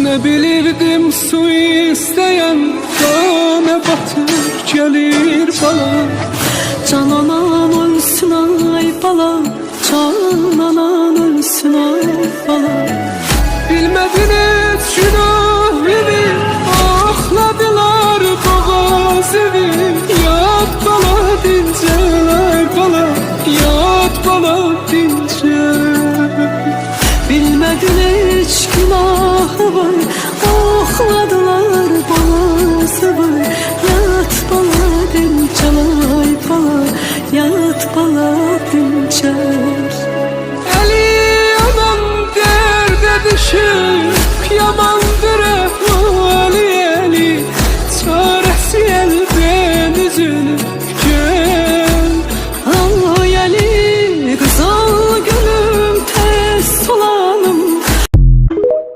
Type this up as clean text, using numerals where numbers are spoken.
Ne bilirdim su isteyen dame batır gelir bala. Can anan ölsün ay bala, can anan ölsün ay bala. Bilmediniz günah evi, akladılar boğaz evi. Yat bala dinceler bala, yat bala dince. Bilmedin hiç günahı var, akladılar balası var. Yat bala dinçelay bala, yat bala dinçer. Eli yanan derde düşüp yaman